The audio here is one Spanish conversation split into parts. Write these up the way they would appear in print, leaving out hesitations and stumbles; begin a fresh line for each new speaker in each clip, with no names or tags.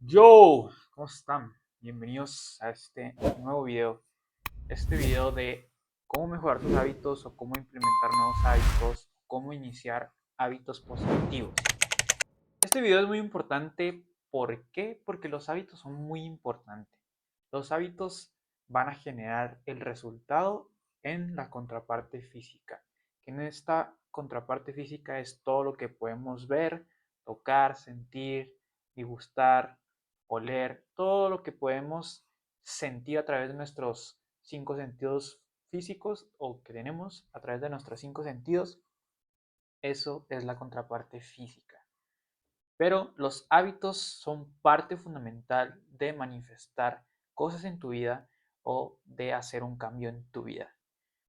Yo, ¿cómo están? Bienvenidos a este nuevo video. Este video de cómo mejorar tus hábitos o cómo implementar nuevos hábitos, cómo iniciar hábitos positivos. Este video es muy importante. ¿Por qué? Porque los hábitos son muy importantes. Los hábitos van a generar el resultado en la contraparte física. En esta contraparte física es todo lo que podemos ver, tocar, sentir, degustar, oler, todo lo que podemos sentir a través de nuestros cinco sentidos físicos o que tenemos a través de nuestros cinco sentidos. Eso es la contraparte física. Pero los hábitos son parte fundamental de manifestar cosas en tu vida o de hacer un cambio en tu vida.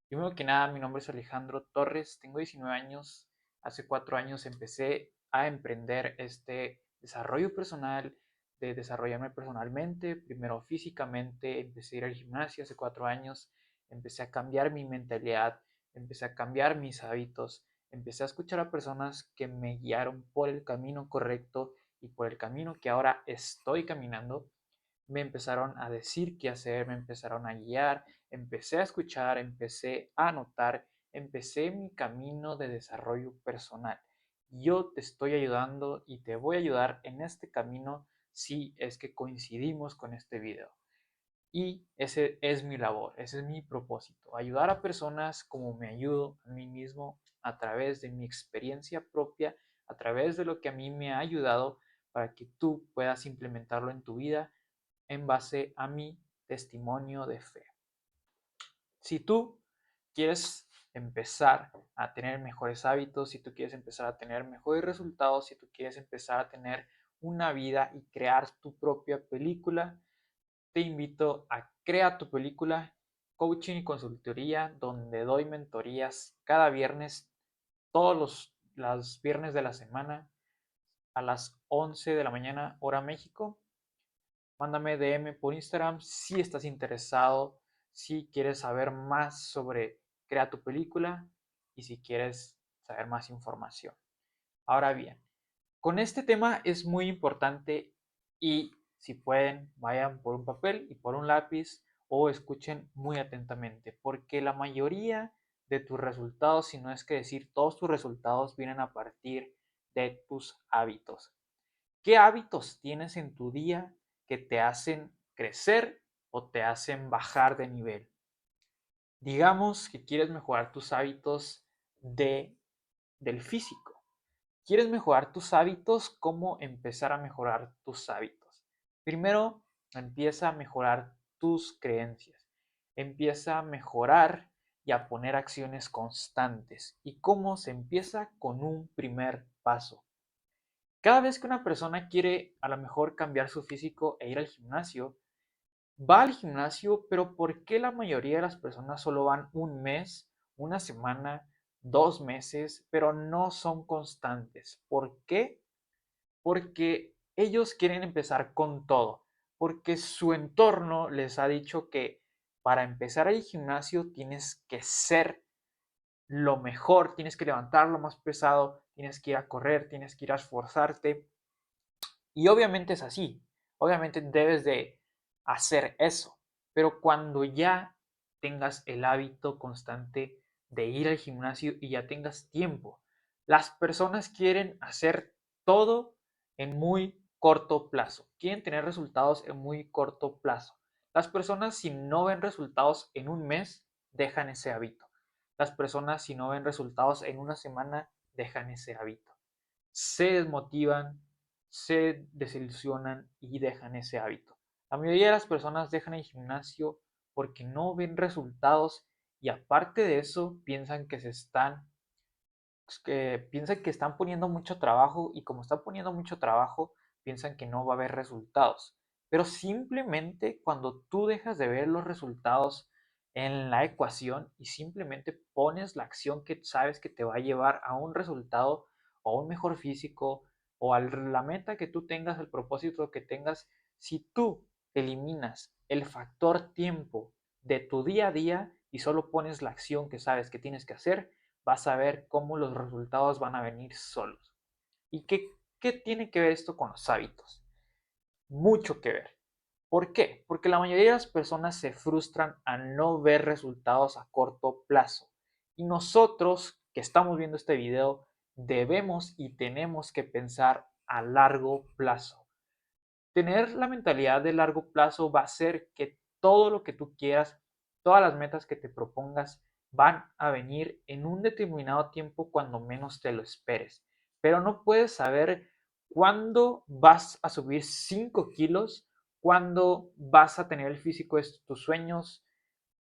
Primero que nada, mi nombre es Alejandro Torres, tengo 19 años. Hace 4 años empecé a emprender este desarrollo personal, de desarrollarme personalmente, primero físicamente, empecé a ir al gimnasio hace 4 años, empecé a cambiar mi mentalidad, empecé a cambiar mis hábitos, empecé a escuchar a personas que me guiaron por el camino correcto y por el camino que ahora estoy caminando. Me empezaron a decir qué hacer, me empezaron a guiar, empecé a escuchar, empecé a anotar, empecé mi camino de desarrollo personal. Yo te estoy ayudando y te voy a ayudar en este camino si es que coincidimos con este video. Y ese es mi labor, ese es mi propósito, ayudar a personas como me ayudo a mí mismo a través de mi experiencia propia, a través de lo que a mí me ha ayudado para que tú puedas implementarlo en tu vida en base a mi testimonio de fe. Si tú quieres empezar a tener mejores hábitos, si tú quieres empezar a tener mejores resultados, si tú quieres empezar a tener una vida y crear tu propia película, te invito a Crea tu película, coaching y consultoría, donde doy mentorías cada viernes, los viernes de la semana a las 11 de la mañana, hora México. Mándame DM por Instagram si estás interesado, si quieres saber más sobre Crea tu película y si quieres saber más información. Ahora bien, con este tema es muy importante y si pueden, vayan por un papel y por un lápiz o escuchen muy atentamente, porque la mayoría de tus resultados, si no es que decir todos tus resultados, vienen a partir de tus hábitos. ¿Qué hábitos tienes en tu día que te hacen crecer o te hacen bajar de nivel? Digamos que quieres mejorar tus hábitos del físico. ¿Quieres mejorar tus hábitos? ¿Cómo empezar a mejorar tus hábitos? Primero, empieza a mejorar tus creencias. Empieza a mejorar y a poner acciones constantes. ¿Y cómo se empieza? Con un primer paso. Cada vez que una persona quiere a lo mejor cambiar su físico e ir al gimnasio, va al gimnasio, pero ¿por qué la mayoría de las personas solo van un mes, una semana, 2 meses, pero no son constantes? ¿Por qué? Porque ellos quieren empezar con todo, porque su entorno les ha dicho que para empezar al gimnasio tienes que ser lo mejor, tienes que levantar lo más pesado, tienes que ir a correr, tienes que ir a esforzarte. Y obviamente es así, obviamente debes de hacer eso, pero cuando ya tengas el hábito constante de ir al gimnasio y ya tengas tiempo, las personas quieren hacer todo en muy corto plazo, quieren tener resultados en muy corto plazo. Las personas si no ven resultados en un mes, dejan ese hábito. Las personas si no ven resultados en una semana, dejan ese hábito. Se desmotivan, se desilusionan y dejan ese hábito. La mayoría de las personas dejan el gimnasio porque no ven resultados y aparte de eso piensan que están poniendo mucho trabajo y como están poniendo mucho trabajo piensan que no va a haber resultados. Pero simplemente cuando tú dejas de ver los resultados en la ecuación y simplemente pones la acción que sabes que te va a llevar a un resultado o a un mejor físico o a la meta que tú tengas, el propósito que tengas, si tú eliminas el factor tiempo de tu día a día y solo pones la acción que sabes que tienes que hacer, vas a ver cómo los resultados van a venir solos. ¿Y qué tiene que ver esto con los hábitos? mucho que ver. ¿Por qué? Porque la mayoría de las personas se frustran al no ver resultados a corto plazo. Y nosotros que estamos viendo este video debemos y tenemos que pensar a largo plazo. Tener la mentalidad de largo plazo va a hacer que todo lo que tú quieras, todas las metas que te propongas van a venir en un determinado tiempo cuando menos te lo esperes. Pero no puedes saber cuándo vas a subir 5 kilos, cuándo vas a tener el físico de tus sueños.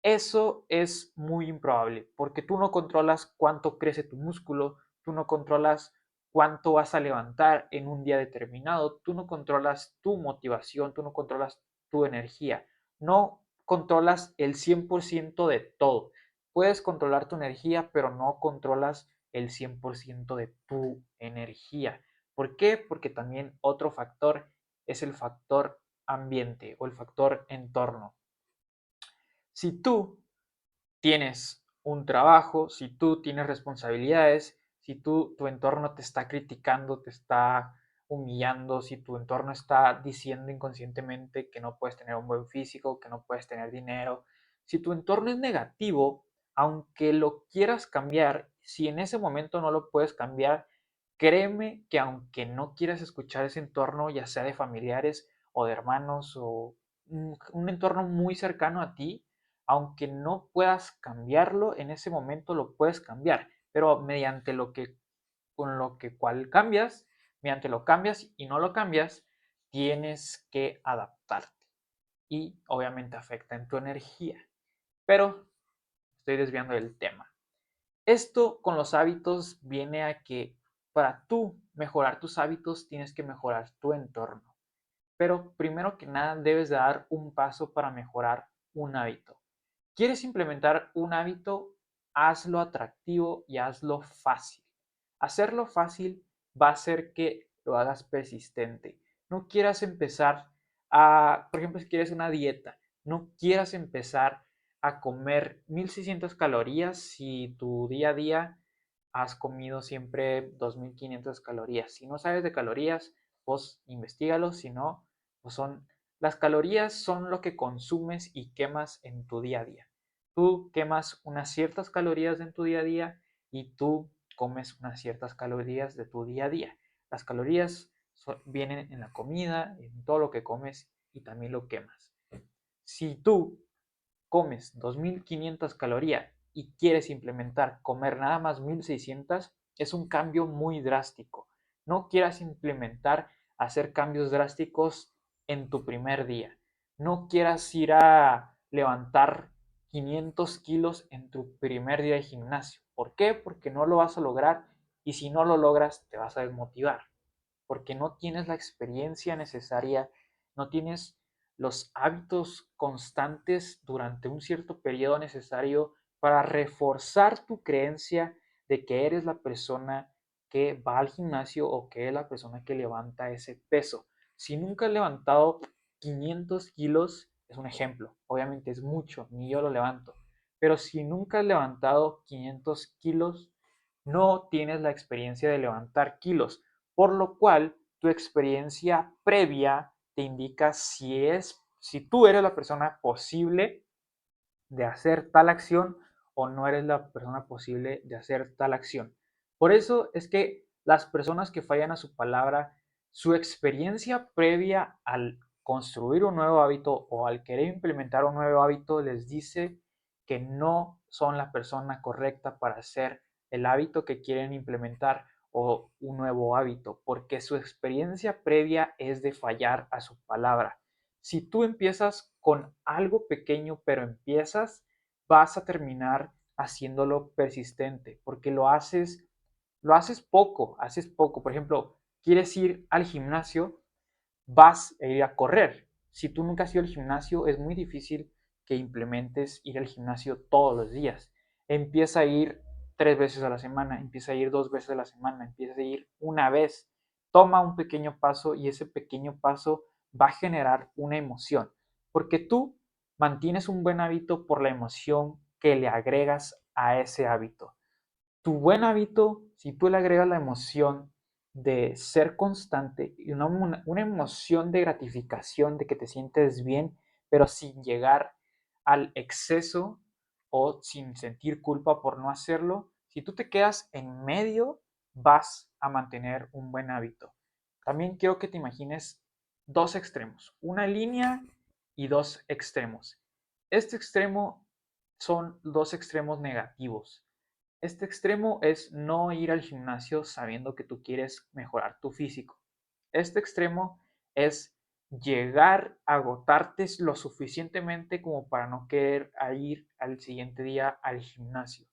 Eso es muy improbable porque tú no controlas cuánto crece tu músculo, tú no controlas cuánto vas a levantar en un día determinado, tú no controlas tu motivación, tú no controlas tu energía, no controlas el 100% de todo. Puedes controlar tu energía, pero no controlas el 100% de tu energía. ¿Por qué? Porque también otro factor es el factor ambiente o el factor entorno. Si tú tienes un trabajo, si tú tienes responsabilidades, si tu entorno te está criticando, te está humillando, si tu entorno está diciendo inconscientemente que no puedes tener un buen físico, que no puedes tener dinero, si tu entorno es negativo, aunque lo quieras cambiar, si en ese momento no lo puedes cambiar, créeme que aunque no quieras escuchar ese entorno, ya sea de familiares o de hermanos o un entorno muy cercano a ti, aunque no puedas cambiarlo, en ese momento lo puedes cambiar, pero mediante lo que, con lo que cual cambias, mediante lo cambias y no lo cambias, tienes que adaptarte y obviamente afecta en tu energía. Pero estoy desviando del tema. Esto con los hábitos viene a que para tú mejorar tus hábitos tienes que mejorar tu entorno. Pero primero que nada debes dar un paso para mejorar un hábito. ¿Quieres implementar un hábito? Hazlo atractivo y hazlo fácil. Hacerlo fácil va a hacer que lo hagas persistente. No quieras empezar por ejemplo, si quieres una dieta, no quieras empezar a comer 1600 calorías si tu día a día has comido siempre 2500 calorías. Si no sabes de calorías, pues investigalo, si no, pues las calorías son lo que consumes y quemas en tu día a día. Tú quemas unas ciertas calorías en tu día a día y tú comes unas ciertas calorías de tu día a día. Las calorías vienen en la comida, en todo lo que comes y también lo quemas. Si tú comes 2500 calorías y quieres implementar comer nada más 1600, es un cambio muy drástico. No quieras implementar hacer cambios drásticos en tu primer día. No quieras ir a levantar 500 kilos en tu primer día de gimnasio. ¿Por qué? Porque no lo vas a lograr y si no lo logras te vas a desmotivar porque no tienes la experiencia necesaria, no tienes los hábitos constantes durante un cierto periodo necesario para reforzar tu creencia de que eres la persona que va al gimnasio o que es la persona que levanta ese peso. Si nunca has levantado 500 kilos, es un ejemplo, obviamente es mucho, ni yo lo levanto, pero si nunca has levantado 500 kilos, no tienes la experiencia de levantar kilos, por lo cual tu experiencia previa te indica si tú eres la persona posible de hacer tal acción o no eres la persona posible de hacer tal acción. Por eso es que las personas que fallan a su palabra, su experiencia previa al construir un nuevo hábito o al querer implementar un nuevo hábito les dice que no son la persona correcta para hacer el hábito que quieren implementar o un nuevo hábito, porque su experiencia previa es de fallar a su palabra. Si tú empiezas con algo pequeño, pero empiezas, vas a terminar haciéndolo persistente, porque lo haces poco, haces poco. Por ejemplo, quieres ir al gimnasio, vas a ir a correr. Si tú nunca has ido al gimnasio, es muy difícil que implementes ir al gimnasio todos los días. Empieza a ir 3 veces a la semana, empieza a ir 2 veces a la semana, empieza a ir una vez. Toma un pequeño paso y ese pequeño paso va a generar una emoción, porque tú mantienes un buen hábito por la emoción que le agregas a ese hábito. Tu buen hábito, si tú le agregas la emoción de ser constante y una emoción de gratificación, de que te sientes bien, pero sin llegar al exceso o sin sentir culpa por no hacerlo. Si tú te quedas en medio, vas a mantener un buen hábito. También quiero que te imagines dos extremos, una línea y dos extremos. Este extremo son dos extremos negativos. Este extremo es no ir al gimnasio sabiendo que tú quieres mejorar tu físico. Este extremo es llegar a agotarte lo suficientemente como para no querer ir al siguiente día al gimnasio.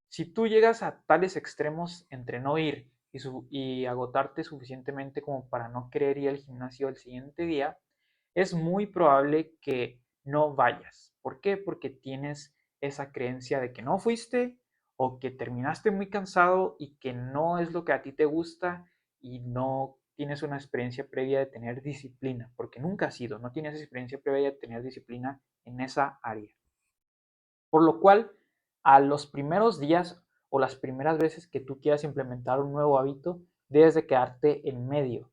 Si tú llegas a tales extremos entre no ir y agotarte suficientemente como para no querer ir al gimnasio el siguiente día, es muy probable que no vayas. ¿Por qué? Porque tienes esa creencia de que no fuiste o que terminaste muy cansado y que no es lo que a ti te gusta y no tienes una experiencia previa de tener disciplina, porque nunca has sido, no tienes experiencia previa de tener disciplina en esa área. Por lo cual, a los primeros días o las primeras veces que tú quieras implementar un nuevo hábito, debes de quedarte en medio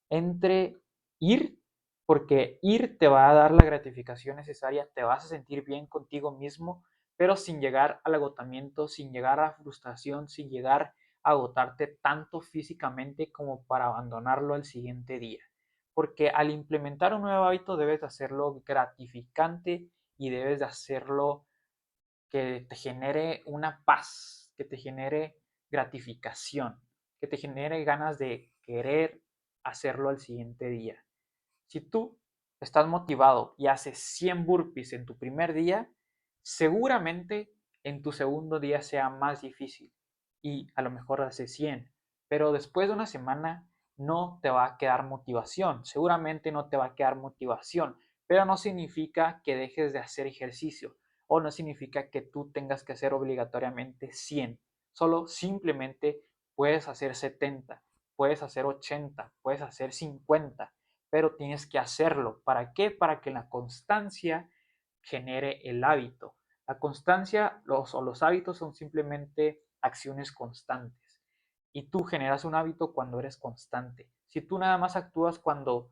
entre ir, porque ir te va a dar la gratificación necesaria, te vas a sentir bien contigo mismo, pero sin llegar al agotamiento, sin llegar a frustración, sin llegar a agotarte tanto físicamente como para abandonarlo al siguiente día. Porque al implementar un nuevo hábito debes de hacerlo gratificante y debes de hacerlo que te genere una paz, que te genere gratificación, que te genere ganas de querer hacerlo al siguiente día. Si tú estás motivado y haces 100 burpees en tu primer día, seguramente en tu segundo día sea más difícil y a lo mejor haces 100, pero después de una semana no te va a quedar motivación, seguramente no te va a quedar motivación, pero no significa que dejes de hacer ejercicio o no significa que tú tengas que hacer obligatoriamente 100, solo simplemente puedes hacer 70, puedes hacer 80, puedes hacer 50, pero tienes que hacerlo. ¿Para qué? Para que la constancia genere el hábito. La constancia o los hábitos son simplemente acciones constantes. Y tú generas un hábito cuando eres constante. Si tú nada más actúas cuando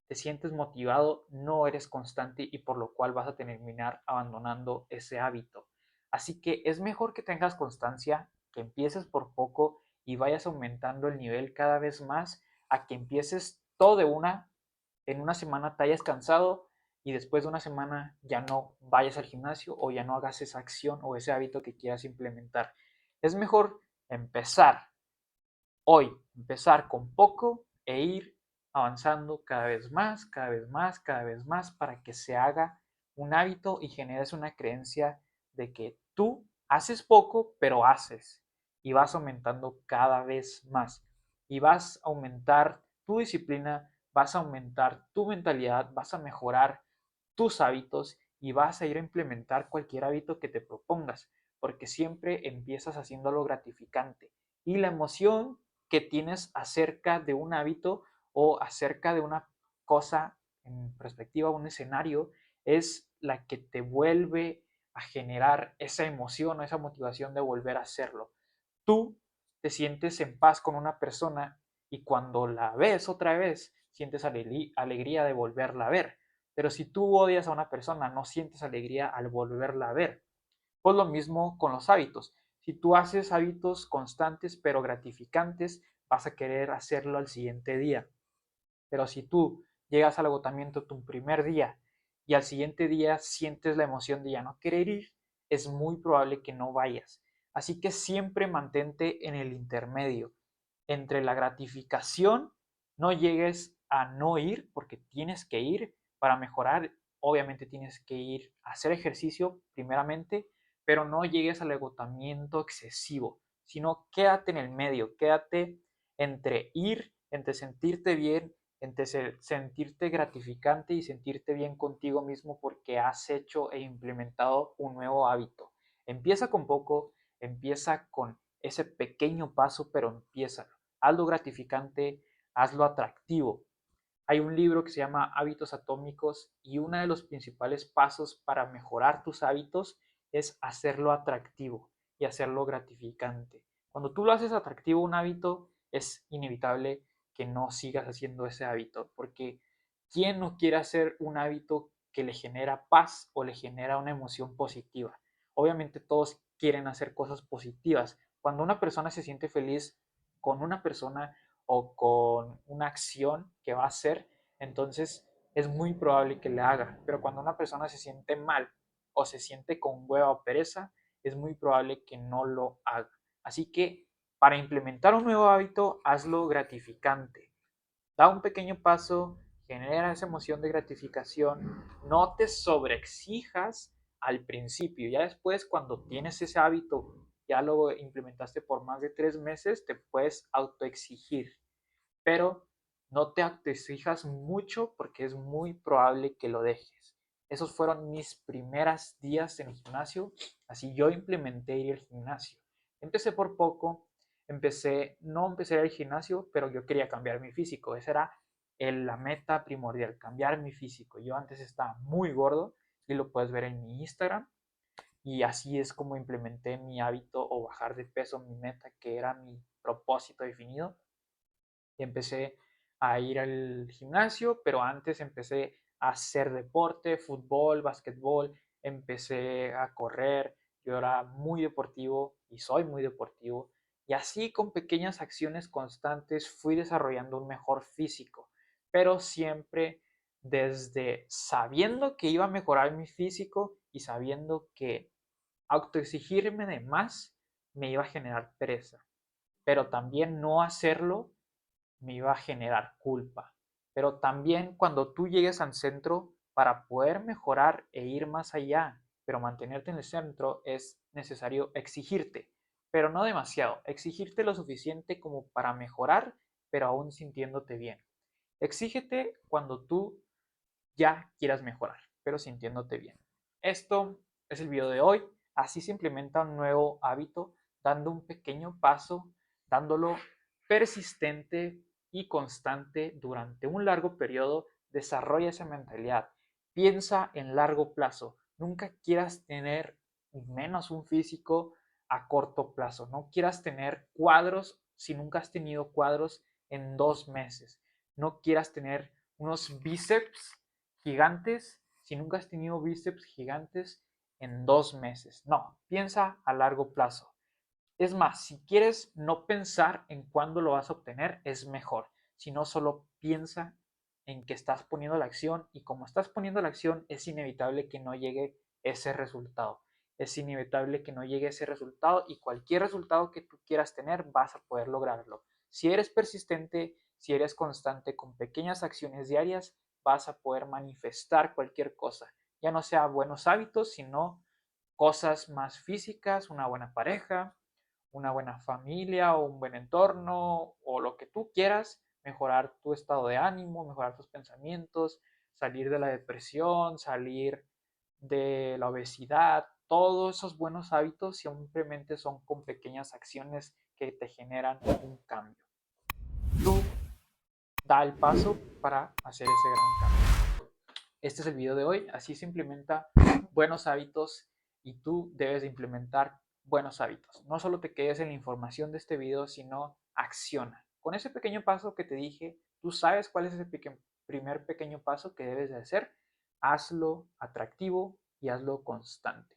te sientes motivado, no eres constante y por lo cual vas a terminar abandonando ese hábito. Así que es mejor que tengas constancia, que empieces por poco y vayas aumentando el nivel cada vez más a que empieces todo de una, en una semana te hayas cansado y después de una semana ya no vayas al gimnasio o ya no hagas esa acción o ese hábito que quieras implementar. Es mejor empezar hoy, empezar con poco e ir avanzando cada vez más, cada vez más, cada vez más para que se haga un hábito y generes una creencia de que tú haces poco, pero haces y vas aumentando cada vez más y vas a aumentar tu disciplina, vas a aumentar tu mentalidad, vas a mejorar tus hábitos y vas a ir a implementar cualquier hábito que te propongas, porque siempre empiezas haciendo algo gratificante y la emoción que tienes acerca de un hábito o acerca de una cosa en perspectiva, un escenario, es la que te vuelve a generar esa emoción o esa motivación de volver a hacerlo. Tú te sientes en paz con una persona y cuando la ves otra vez, sientes alegría de volverla a ver. Pero si tú odias a una persona, no sientes alegría al volverla a ver. Pues lo mismo con los hábitos. Si tú haces hábitos constantes pero gratificantes, vas a querer hacerlo al siguiente día. Pero si tú llegas al agotamiento tu primer día y al siguiente día sientes la emoción de ya no querer ir, es muy probable que no vayas. Así que siempre mantente en el intermedio entre la gratificación, no llegues a no ir porque tienes que ir para mejorar. Obviamente tienes que ir a hacer ejercicio primeramente, pero no llegues al agotamiento excesivo, sino quédate en el medio, quédate entre ir, entre sentirte bien, entre sentirte gratificante y sentirte bien contigo mismo porque has hecho e implementado un nuevo hábito. Empieza con poco, empieza con ese pequeño paso, pero empieza. Hazlo gratificante, hazlo atractivo. Hay un libro que se llama Hábitos Atómicos y uno de los principales pasos para mejorar tus hábitos es hacerlo atractivo y hacerlo gratificante. Cuando tú lo haces atractivo un hábito, es inevitable que no sigas haciendo ese hábito, porque ¿quién no quiere hacer un hábito que le genera paz o le genera una emoción positiva? Obviamente todos quieren hacer cosas positivas. Cuando una persona se siente feliz con una persona o con una acción que va a hacer, entonces es muy probable que le haga. Pero cuando una persona se siente mal o se siente con hueva o pereza, es muy probable que no lo haga. Así que para implementar un nuevo hábito, hazlo gratificante. Da un pequeño paso, genera esa emoción de gratificación, no te sobreexijas al principio, ya después cuando tienes ese hábito, ya lo implementaste por más de 3 meses, te puedes autoexigir, pero no te autoexijas mucho porque es muy probable que lo dejes. Esos fueron mis primeros días en el gimnasio, así yo implementé ir al gimnasio. Empecé por poco, no empecé a ir al gimnasio, pero yo quería cambiar mi físico, esa era la meta primordial, cambiar mi físico. Yo antes estaba muy gordo y lo puedes ver en mi Instagram, y así es como implementé mi hábito o bajar de peso, mi meta, que era mi propósito definido. Y empecé a ir al gimnasio, pero antes empecé a hacer deporte, fútbol, básquetbol, empecé a correr, yo era muy deportivo y soy muy deportivo, y así con pequeñas acciones constantes fui desarrollando un mejor físico, pero siempre desde sabiendo que iba a mejorar mi físico y sabiendo que autoexigirme de más me iba a generar pereza, pero también no hacerlo me iba a generar culpa. Pero también cuando tú llegues al centro, para poder mejorar e ir más allá, pero mantenerte en el centro, es necesario exigirte, pero no demasiado, exigirte lo suficiente como para mejorar, pero aún sintiéndote bien. Exígete cuando tú ya quieras mejorar, pero sintiéndote bien. Esto es el video de hoy. Así se implementa un nuevo hábito, dando un pequeño paso, dándolo persistente y constante durante un largo periodo. Desarrolla esa mentalidad. Piensa en largo plazo. Nunca quieras tener menos un físico a corto plazo. No quieras tener cuadros si nunca has tenido cuadros en 2 meses. No quieras tener unos bíceps gigantes si nunca has tenido bíceps gigantes en 2 meses. No, piensa a largo plazo. Es más, si quieres no pensar en cuándo lo vas a obtener, es mejor. Si no, solo piensa en que estás poniendo la acción, y como estás poniendo la acción, es inevitable que no llegue ese resultado. Es inevitable que no llegue ese resultado, y cualquier resultado que tú quieras tener, vas a poder lograrlo. Si eres persistente, si eres constante con pequeñas acciones diarias, vas a poder manifestar cualquier cosa. Ya no sea buenos hábitos, sino cosas más físicas, una buena pareja, una buena familia o un buen entorno o lo que tú quieras, mejorar tu estado de ánimo, mejorar tus pensamientos, salir de la depresión, salir de la obesidad. Todos esos buenos hábitos simplemente son con pequeñas acciones que te generan un cambio. Tú da el paso para hacer ese gran cambio. Este es el video de hoy. Así se implementa buenos hábitos, y tú debes de implementar buenos hábitos. No solo te quedes en la información de este video, sino acciona. Con ese pequeño paso que te dije, tú sabes cuál es ese primer pequeño paso que debes de hacer. Hazlo atractivo y hazlo constante.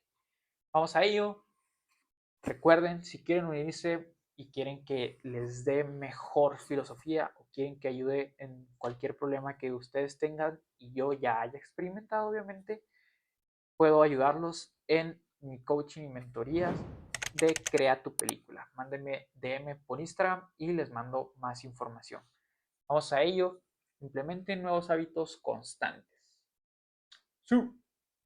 Vamos a ello. Recuerden, si quieren unirse y quieren que les dé mejor filosofía o quieren que ayude en cualquier problema que ustedes tengan y yo ya haya experimentado, obviamente, puedo ayudarlos en mi coaching y mentorías de Crea tu Película. Mándenme DM por Instagram y les mando más información. Vamos a ello. Implementen nuevos hábitos constantes. ¡Su!